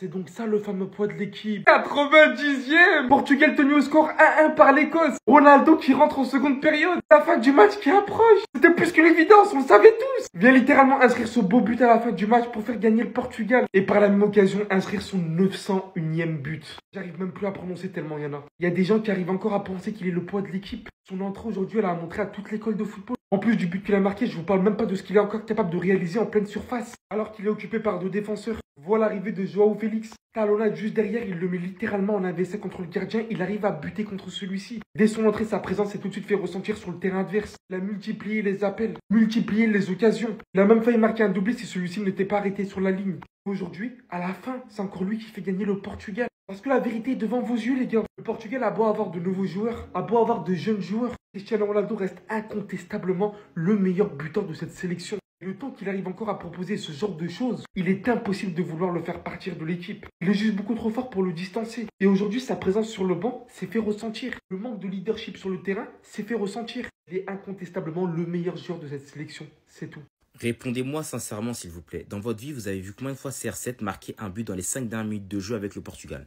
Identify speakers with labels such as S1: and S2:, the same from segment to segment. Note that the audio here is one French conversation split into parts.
S1: C'est donc ça le fameux poids de l'équipe. 90e. Portugal tenu au score 1-1 par l'Écosse. Ronaldo qui rentre en seconde période. La fin du match qui approche. C'était plus que l'évidence, on le savait tous. Vient littéralement inscrire ce beau but à la fin du match pour faire gagner le Portugal. Et par la même occasion inscrire son 901e but. J'arrive même plus à prononcer tellement il y en a. Il y a des gens qui arrivent encore à penser qu'il est le poids de l'équipe. Son entrée aujourd'hui, elle a montré à toute l'école de football. En plus du but qu'il a marqué, je vous parle même pas de ce qu'il est encore capable de réaliser en pleine surface. Alors qu'il est occupé par deux défenseurs. Voilà l'arrivée de Joao Félix. Talonnade juste derrière, il le met littéralement en AVC contre le gardien. Il arrive à buter contre celui-ci. Dès son entrée, sa présence est tout de suite fait ressentir sur le terrain adverse. Il a multiplié les appels, multiplié les occasions. Il a même failli marquer un doublé si celui-ci n'était pas arrêté sur la ligne. Aujourd'hui, à la fin, c'est encore lui qui fait gagner le Portugal. Parce que la vérité est devant vos yeux, les gars. Le Portugal a beau avoir de nouveaux joueurs, a beau avoir de jeunes joueurs. Cristiano Ronaldo reste incontestablement le meilleur buteur de cette sélection. Et le temps qu'il arrive encore à proposer ce genre de choses, il est impossible de vouloir le faire partir de l'équipe. Il est juste beaucoup trop fort pour le distancer. Et aujourd'hui, sa présence sur le banc s'est fait ressentir. Le manque de leadership sur le terrain s'est fait ressentir. Il est incontestablement le meilleur joueur de cette sélection. C'est tout.
S2: Répondez-moi sincèrement, s'il vous plaît. Dans votre vie, vous avez vu combien de fois CR7 marquer un but dans les 5 dernières minutes de jeu avec le Portugal?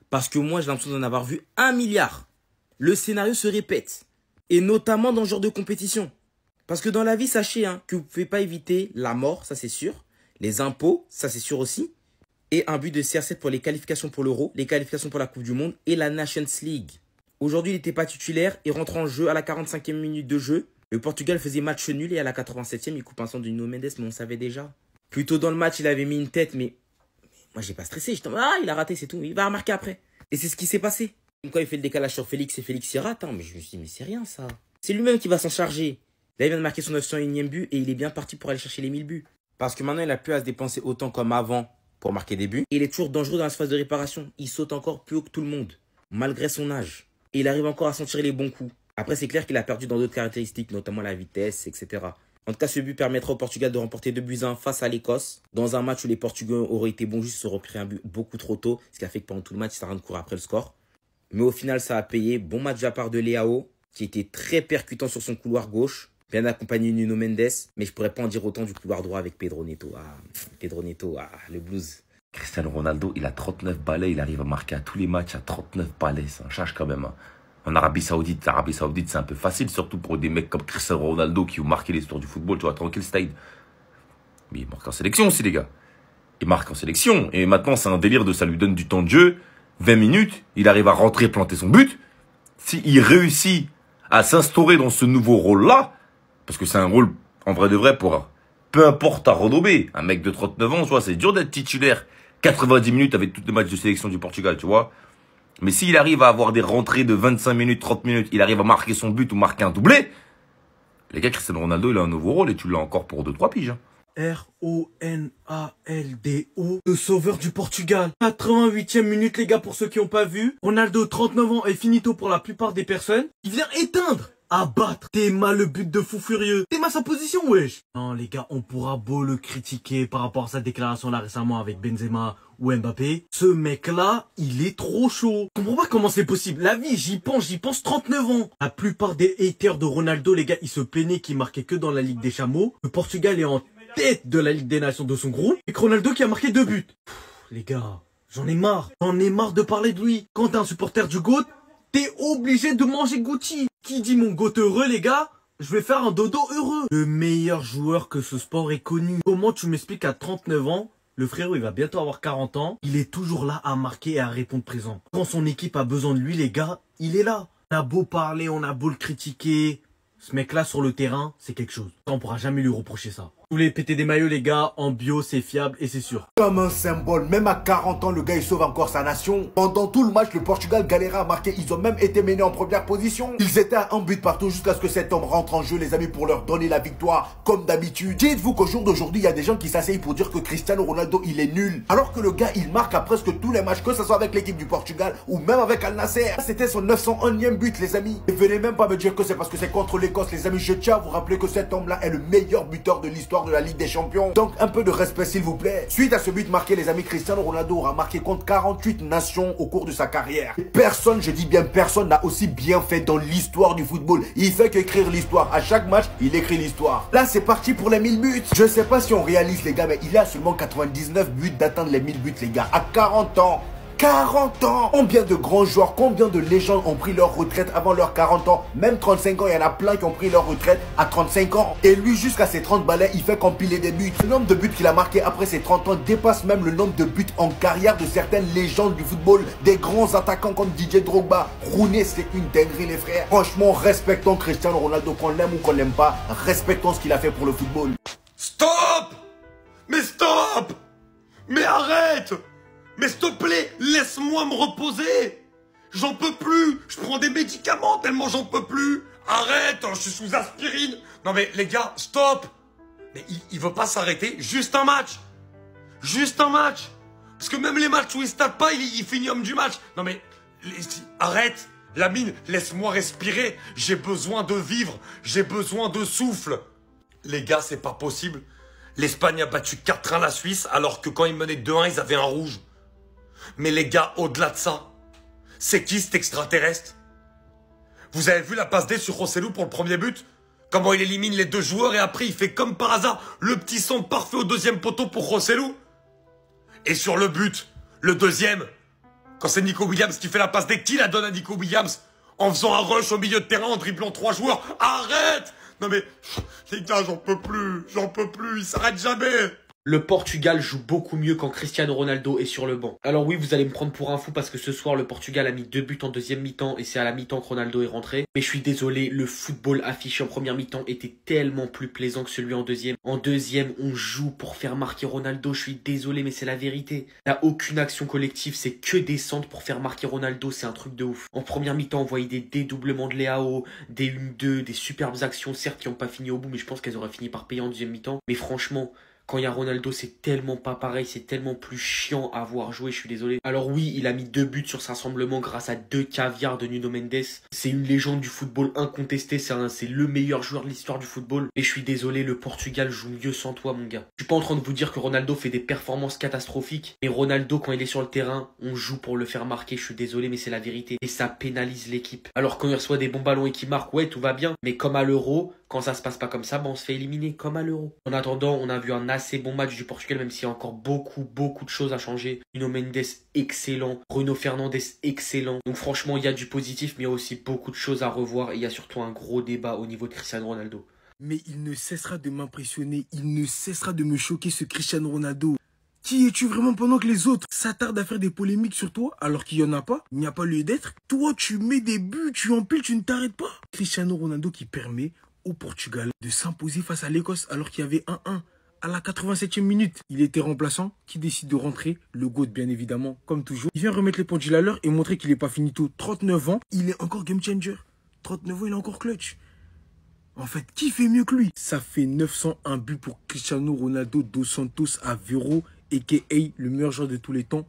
S2: Parce que moi, j'ai l'impression d'en avoir vu 1 milliard. Le scénario se répète. Et notamment dans ce genre de compétition. Parce que dans la vie, sachez que vous ne pouvez pas éviter la mort, ça c'est sûr. Les impôts, ça c'est sûr aussi. Et un but de CR7 pour les qualifications pour l'Euro, les qualifications pour la Coupe du Monde et la Nations League. Aujourd'hui, il n'était pas titulaire. Il rentre en jeu à la 45e minute de jeu. Le Portugal faisait match nul et à la 87e, il coupe un centre de Nuno Mendes, mais on savait déjà. Plus tôt dans le match, il avait mis une tête, mais moi, j'ai pas stressé. J'étais en mode, il a raté, c'est tout. Il va remarquer après. Et c'est ce qui s'est passé. Quand il fait le décalage sur Félix et Félix y rate, mais je me suis dit, mais c'est rien ça. C'est lui-même qui va s'en charger. Là, il vient de marquer son 901e but et il est bien parti pour aller chercher les 1000 buts. Parce que maintenant, il n'a plus à se dépenser autant comme avant pour marquer des buts. Et il est toujours dangereux dans la phase de réparation. Il saute encore plus haut que tout le monde, malgré son âge. Et il arrive encore à sentir les bons coups. Après, c'est clair qu'il a perdu dans d'autres caractéristiques, notamment la vitesse, etc. En tout cas, ce but permettra au Portugal de remporter 2-1 face à l'Écosse. Dans un match où les Portugais auraient été bons, juste se repris un but beaucoup trop tôt. Ce qui a fait que pendant tout le match, ça a rien de courir après le score. Mais au final, ça a payé. Bon match de la part de Leao, qui était très percutant sur son couloir gauche. Bien accompagné de Nuno Mendes. Mais je pourrais pas en dire autant du couloir droit avec Pedro Neto. Pedro Neto, le blues.
S3: Cristiano Ronaldo, il a 39 balais. Il arrive à marquer à tous les matchs à 39 balais. C'est un charge quand même. En Arabie Saoudite, c'est un peu facile, surtout pour des mecs comme Cristiano Ronaldo qui ont marqué l'histoire du football, tu vois, tranquille, style. Mais il marque en sélection aussi, les gars. Il marque en sélection. Et maintenant, c'est un délire de ça lui donne du temps de jeu. 20 minutes, il arrive à rentrer, planter son but. S'il réussit à s'instaurer dans ce nouveau rôle-là, parce que c'est un rôle, en vrai de vrai, pour peu importe à Rodobé, un mec de 39 ans, tu vois, c'est dur d'être titulaire 90 minutes avec tous les matchs de sélection du Portugal, tu vois. Mais s'il arrive à avoir des rentrées de 25 minutes, 30 minutes, il arrive à marquer son but ou marquer un doublé, les gars, Cristiano Ronaldo, il a un nouveau rôle et tu l'as encore pour 2-3 piges.
S4: R-O-N-A-L-D-O, le sauveur du Portugal. 88e minute, les gars, pour ceux qui n'ont pas vu. Ronaldo, 39 ans, est finito pour la plupart des personnes. Il vient éteindre, abattre Théma, le but de fou furieux. Théma, sa position, wesh. Non, les gars, on pourra beau le critiquer par rapport à sa déclaration là récemment avec Benzema ou Mbappé. Ce mec-là, il est trop chaud. Je comprends pas comment c'est possible. La vie, j'y pense 39 ans. La plupart des haters de Ronaldo, les gars, ils se plaignaient qu'il marquait que dans la Ligue des Chameaux. Le Portugal est en tête de la Ligue des Nations de son groupe. Et Ronaldo qui a marqué 2 buts. Les gars, j'en ai marre. J'en ai marre de parler de lui. Quand t'es un supporter du GOAT, t'es obligé de manger Gucci. Qui dit mon GOAT heureux, les gars? Je vais faire un dodo heureux. Le meilleur joueur que ce sport ait connu. Comment tu m'expliques qu'à 39 ans, le frérot, il va bientôt avoir 40 ans. Il est toujours là à marquer et à répondre présent. Quand son équipe a besoin de lui, les gars, il est là. On a beau parler, on a beau le critiquer. Ce mec-là, sur le terrain, c'est quelque chose. On pourra jamais lui reprocher ça. Vous voulez péter des maillots, les gars, en bio, c'est fiable et c'est sûr.
S5: Comme un symbole, même à 40 ans, le gars, il sauve encore sa nation. Pendant tout le match, le Portugal galérait à marquer. Ils ont même été menés en première position. Ils étaient à un but partout jusqu'à ce que cet homme rentre en jeu, les amis, pour leur donner la victoire, comme d'habitude. Dites-vous qu'au jour d'aujourd'hui, il y a des gens qui s'asseyent pour dire que Cristiano Ronaldo, il est nul. Alors que le gars, il marque à presque tous les matchs, que ce soit avec l'équipe du Portugal ou même avec Al Nasser. C'était son 901e but, les amis. Et venez même pas me dire que c'est parce que c'est contre l'Écosse, les amis. Je tiens à vous rappeler que cet homme-là est le meilleur buteur de l'histoire l'histoire de la Ligue des Champions. Donc un peu de respect s'il vous plaît. Suite à ce but marqué, les amis, Cristiano Ronaldo aura marqué contre 48 nations au cours de sa carrière. Personne, je dis bien personne, n'a aussi bien fait dans l'histoire du football. Il fait qu'écrire l'histoire. À chaque match, il écrit l'histoire. Là, c'est parti pour les 1000 buts. Je sais pas si on réalise les gars, mais il a seulement 99 buts d'atteindre les 1000 buts les gars. À 40 ans. 40 ans! Combien de grands joueurs, combien de légendes ont pris leur retraite avant leurs 40 ans? Même 35 ans, il y en a plein qui ont pris leur retraite à 35 ans. Et lui, jusqu'à ses 30 balais, il fait qu'empiler des buts. Le nombre de buts qu'il a marqué après ses 30 ans dépasse même le nombre de buts en carrière de certaines légendes du football. Des grands attaquants comme Didier Drogba. Rooney, c'est une dinguerie les frères. Franchement, respectons Cristiano Ronaldo, qu'on l'aime ou qu'on l'aime pas. Respectons ce qu'il a fait pour le football.
S6: Stop! Mais stop! Mais arrête! Mais s'il te plaît, laisse-moi me reposer. J'en peux plus. Je prends des médicaments tellement j'en peux plus. Arrête, je suis sous aspirine. Non mais les gars, stop. Mais il veut pas s'arrêter. Juste un match. Juste un match. Parce que même les matchs où il se tape pas, il finit homme du match. Non mais, arrête. Lamine, laisse-moi respirer. J'ai besoin de vivre. J'ai besoin de souffle. Les gars, c'est pas possible. L'Espagne a battu 4-1 la Suisse alors que quand ils menaient 2-1, ils avaient un rouge. Mais les gars, au-delà de ça, c'est qui cet extraterrestre? Vous avez vu la passe D sur Rossellou pour le premier but? Comment il élimine les deux joueurs et après il fait comme par hasard le petit centre parfait au deuxième poteau pour Rossellou? Et sur le but, le deuxième, quand c'est Nico Williams qui fait la passe D, qui la donne à Nico Williams? En faisant un rush au milieu de terrain, en dribblant 3 joueurs. Arrête! Non mais, les gars, j'en peux plus, il s'arrête jamais.
S7: Le Portugal joue beaucoup mieux quand Cristiano Ronaldo est sur le banc. Alors oui, vous allez me prendre pour un fou parce que ce soir, le Portugal a mis 2 buts en deuxième mi-temps et c'est à la mi-temps que Ronaldo est rentré. Mais je suis désolé, le football affiché en première mi-temps était tellement plus plaisant que celui en deuxième. En deuxième, on joue pour faire marquer Ronaldo. Je suis désolé, mais c'est la vérité. Il n'y a aucune action collective, c'est que des centres pour faire marquer Ronaldo. C'est un truc de ouf. En première mi-temps, on voyait des dédoublements de Léao, des 1-2, des superbes actions, certes, qui n'ont pas fini au bout, mais je pense qu'elles auraient fini par payer en deuxième mi-temps. Mais franchement, quand il y a Ronaldo, c'est tellement pas pareil, c'est tellement plus chiant à voir jouer, je suis désolé. Alors oui, il a mis 2 buts sur ce rassemblement grâce à 2 caviars de Nuno Mendes. C'est une légende du football incontestée, c'est le meilleur joueur de l'histoire du football. Et je suis désolé, le Portugal joue mieux sans toi, mon gars. Je suis pas en train de vous dire que Ronaldo fait des performances catastrophiques, mais Ronaldo, quand il est sur le terrain, on joue pour le faire marquer, je suis désolé, mais c'est la vérité. Et ça pénalise l'équipe. Alors quand il reçoit des bons ballons et qu'il marque, ouais, tout va bien. Mais comme à l'Euro, quand ça se passe pas comme ça, on se fait éliminer, comme à l'Euro. En attendant, on a vu un assez bon match du Portugal, même s'il y a encore beaucoup de choses à changer. Nuno Mendes, excellent. Bruno Fernandes, excellent. Donc franchement, il y a du positif, mais il y a aussi beaucoup de choses à revoir. Et il y a surtout un gros débat au niveau de Cristiano Ronaldo.
S4: Mais il ne cessera de m'impressionner, il ne cessera de me choquer, ce Cristiano Ronaldo. Qui es-tu vraiment pendant que les autres s'attardent à faire des polémiques sur toi alors qu'il n'y en a pas? Il n'y a pas lieu d'être. Toi, tu mets des buts, tu empiles, tu ne t'arrêtes pas. Cristiano Ronaldo qui permet au Portugal de s'imposer face à l'Écosse alors qu'il y avait 1-1 à la 87e minute. Il était remplaçant, qui décide de rentrer, le GOAT bien évidemment, comme toujours. Il vient remettre les pendules à l'heure et montrer qu'il n'est pas finito. 39 ans, il est encore game changer. 39 ans, il est encore clutch. En fait, qui fait mieux que lui? Ça fait 901 buts pour Cristiano Ronaldo dos Santos Aveiro, a.k.a. le meilleur joueur de tous les temps.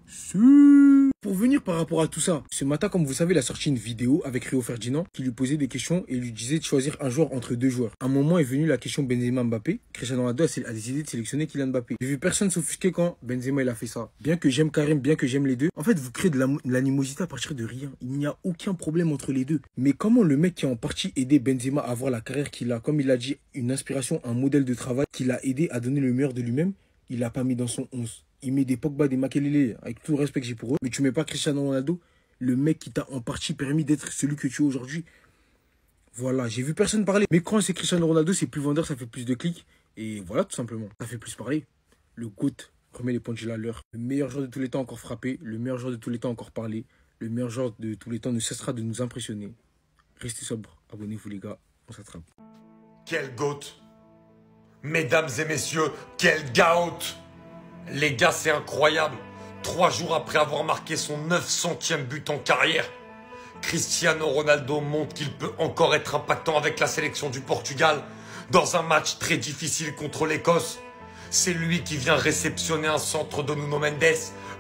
S4: Pour venir par rapport à tout ça, ce matin, comme vous savez, il a sorti une vidéo avec Rio Ferdinand qui lui posait des questions et lui disait de choisir un joueur entre 2 joueurs. À un moment est venue la question Benzema-Mbappé. Cristiano Ronaldo a décidé de sélectionner Kylian Mbappé. J'ai vu personne s'offusquer quand Benzema il a fait ça. Bien que j'aime Karim, bien que j'aime les deux, en fait, vous créez de l'animosité à partir de rien. Il n'y a aucun problème entre les deux. Mais comment le mec qui a en partie aidé Benzema à avoir la carrière qu'il a, comme il a dit, une inspiration, un modèle de travail qui l'a aidé à donner le meilleur de lui-même, il l'a pas mis dans son 11. Il met des Pogba, des Makelele, avec tout le respect que j'ai pour eux. Mais tu mets pas Cristiano Ronaldo, le mec qui t'a en partie permis d'être celui que tu es aujourd'hui. Voilà, j'ai vu personne parler. Mais quand c'est Cristiano Ronaldo, c'est plus vendeur, ça fait plus de clics. Et voilà, tout simplement. Ça fait plus parler. Le GOAT remet les pendules à l'heure. Le meilleur joueur de tous les temps encore frappé. Le meilleur joueur de tous les temps encore parlé. Le meilleur joueur de tous les temps ne cessera de nous impressionner. Restez sobre. Abonnez-vous les gars. On s'attrape.
S6: Quel GOAT! Mesdames et messieurs, quel GOAT! Les gars, c'est incroyable. 3 jours après avoir marqué son 900e but en carrière, Cristiano Ronaldo montre qu'il peut encore être impactant avec la sélection du Portugal dans un match très difficile contre l'Écosse. C'est lui qui vient réceptionner un centre de Nuno Mendes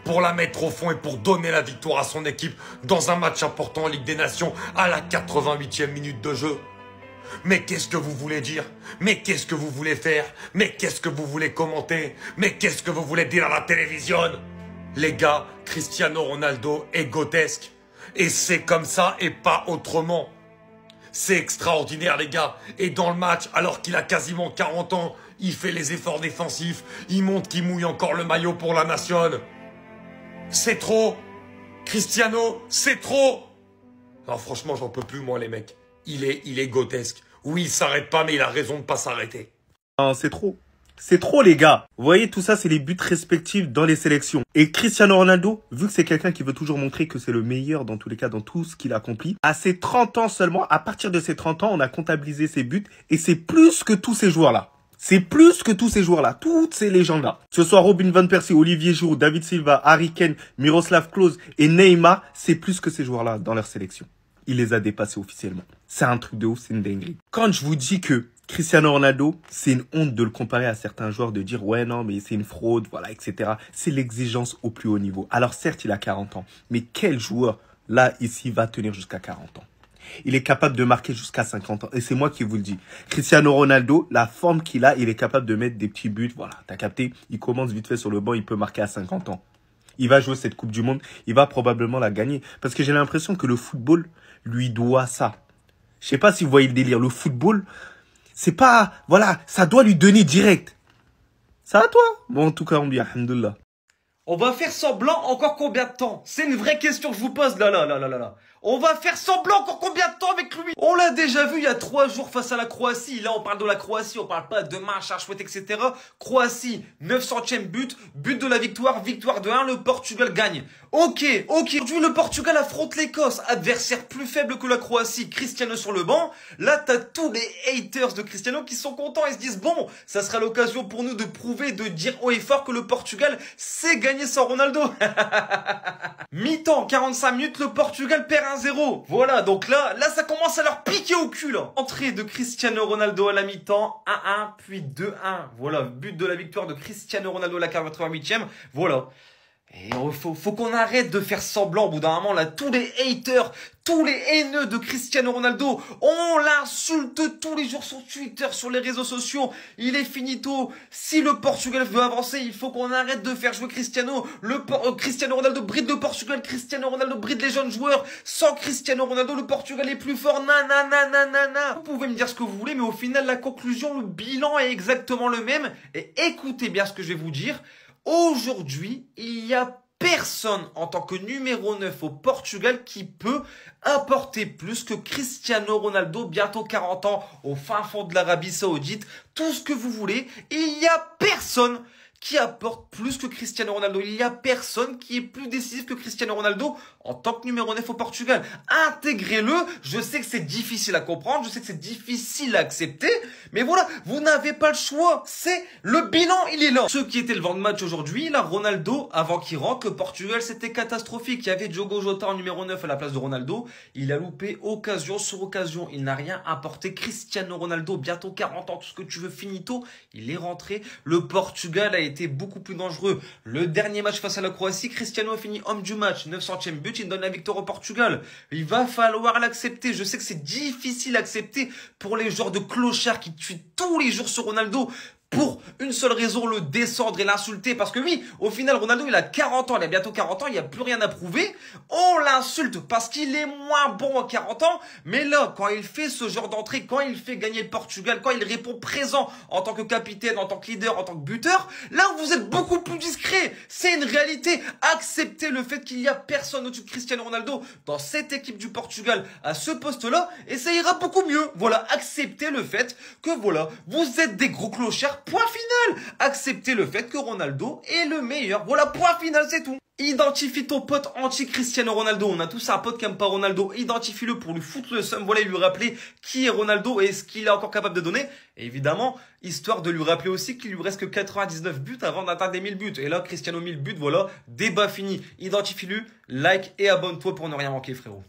S6: pour la mettre au fond et pour donner la victoire à son équipe dans un match important en Ligue des Nations à la 88e minute de jeu. Mais qu'est-ce que vous voulez dire? Mais qu'est-ce que vous voulez faire? Mais qu'est-ce que vous voulez commenter? Mais qu'est-ce que vous voulez dire à la télévision? Les gars, Cristiano Ronaldo est grotesque. Et c'est comme ça et pas autrement. C'est extraordinaire, les gars. Et dans le match, alors qu'il a quasiment 40 ans, il fait les efforts défensifs. Il montre qu'il mouille encore le maillot pour la nation. C'est trop. Cristiano, c'est trop. Non, franchement, j'en peux plus, moi, les mecs. Il est grotesque. Oui, il s'arrête pas, mais il a raison de pas s'arrêter.
S8: Non, c'est trop. C'est trop, les gars. Vous voyez, tout ça, c'est les buts respectifs dans les sélections. Et Cristiano Ronaldo, vu que c'est quelqu'un qui veut toujours montrer que c'est le meilleur dans tous les cas, dans tout ce qu'il accomplit, à ses 30 ans seulement, à partir de ses 30 ans, on a comptabilisé ses buts et c'est plus que tous ces joueurs-là. C'est plus que tous ces joueurs-là, toutes ces légendes-là. Que ce soit Robin van Persie, Olivier Giroud, David Silva, Harry Kane, Miroslav Klose et Neymar, c'est plus que ces joueurs-là dans leur sélection. Il les a dépassés officiellement. C'est un truc de ouf, c'est une dinguerie. Quand je vous dis que Cristiano Ronaldo, c'est une honte de le comparer à certains joueurs, de dire ouais non mais c'est une fraude, voilà, etc. C'est l'exigence au plus haut niveau. Alors certes, il a 40 ans, mais quel joueur là ici va tenir jusqu'à 40 ans? Il est capable de marquer jusqu'à 50 ans. Et c'est moi qui vous le dis. Cristiano Ronaldo, la forme qu'il a, il est capable de mettre des petits buts. Voilà, t'as capté? Il commence vite fait sur le banc, il peut marquer à 50 ans. Il va jouer cette Coupe du Monde, il va probablement la gagner. Parce que j'ai l'impression que le football lui doit ça. Je sais pas si vous voyez le délire. Le football, c'est pas... Voilà, ça doit lui donner direct. Ça va toi? Bon, en tout cas, on dit alhamdoulilah.
S7: On va faire semblant encore combien de temps? C'est une vraie question que je vous pose là. On va faire semblant encore combien de temps avec lui? On l'a déjà vu il y a 3 jours face à la Croatie. Là, on parle de la Croatie, on parle pas de match, chouette, etc. Croatie, 900e but, but de la victoire, victoire de 1, le Portugal gagne. Ok. Aujourd'hui, le Portugal affronte l'Écosse, adversaire plus faible que la Croatie, Cristiano sur le banc. Là, t'as tous les haters de Cristiano qui sont contents et se disent, bon, ça sera l'occasion pour nous de prouver, de dire haut et fort que le Portugal sait gagner sans Ronaldo. Mi-temps, 45 minutes, le Portugal perd 1-0. Voilà, donc là, ça commence à leur piquer au cul, là. Entrée de Cristiano Ronaldo à la mi-temps, 1-1, puis 2-1. Voilà, but de la victoire de Cristiano Ronaldo à la 88e. Voilà. Et faut qu'on arrête de faire semblant au bout d'un moment, là, tous les haters, tous les haineux de Cristiano Ronaldo, on l'insulte tous les jours sur Twitter, sur les réseaux sociaux, il est finito. Si le Portugal veut avancer, il faut qu'on arrête de faire jouer Cristiano. Cristiano Ronaldo bride le Portugal, Cristiano Ronaldo bride les jeunes joueurs. Sans Cristiano Ronaldo, le Portugal est plus fort, nanana. Vous pouvez me dire ce que vous voulez, mais au final, la conclusion, le bilan est exactement le même. Et écoutez bien ce que je vais vous dire. Aujourd'hui, il y a personne en tant que numéro 9 au Portugal qui peut apporter plus que Cristiano Ronaldo, bientôt 40 ans, au fin fond de l'Arabie Saoudite. Tout ce que vous voulez, il y a personne qui apporte plus que Cristiano Ronaldo. Il y a personne qui est plus décisif que Cristiano Ronaldo en tant que numéro 9 au Portugal. Intégrez-le. Je sais que c'est difficile à comprendre, je sais que c'est difficile à accepter, mais voilà, vous n'avez pas le choix. C'est le bilan, il est là. Ceux qui étaient le vent de match aujourd'hui, là, Ronaldo, avant qu'il rentre, que Portugal, c'était catastrophique. Il y avait Diogo Jota en numéro 9 à la place de Ronaldo. Il a loupé occasion sur occasion. Il n'a rien apporté. Cristiano Ronaldo, bientôt 40 ans, tout ce que tu veux, finito. Il est rentré. Le Portugal a été beaucoup plus dangereux. Le dernier match face à la Croatie, Cristiano a fini homme du match, 900e but, il donne la victoire au Portugal. Il va falloir l'accepter. Je sais que c'est difficile à accepter pour les joueurs de clochards qui tuent tous les jours sur Ronaldo. Pour une seule raison, le descendre et l'insulter. Parce que oui, au final, Ronaldo, il a 40 ans, il a bientôt 40 ans, il n'y a plus rien à prouver. On l'insulte parce qu'il est moins bon à 40 ans. Mais là, quand il fait ce genre d'entrée, quand il fait gagner le Portugal, quand il répond présent en tant que capitaine, en tant que leader, en tant que buteur, là, vous êtes beaucoup plus discret. C'est une réalité. Acceptez le fait qu'il n'y a personne au-dessus de Cristiano Ronaldo dans cette équipe du Portugal à ce poste-là et ça ira beaucoup mieux. Voilà, acceptez le fait que voilà, vous êtes des gros clochards. Point final. Acceptez le fait que Ronaldo est le meilleur. Voilà, point final, c'est tout. Identifie ton pote anti-Cristiano Ronaldo. On a tous un pote qui aime pas Ronaldo. Identifie-le pour lui foutre le seum. Voilà, lui rappeler qui est Ronaldo et ce qu'il est encore capable de donner. Et évidemment, histoire de lui rappeler aussi qu'il lui reste que 99 buts avant d'atteindre les 1000 buts. Et là, Cristiano 1000 buts, voilà, débat fini. Identifie-le, like et abonne-toi pour ne rien manquer, frérot.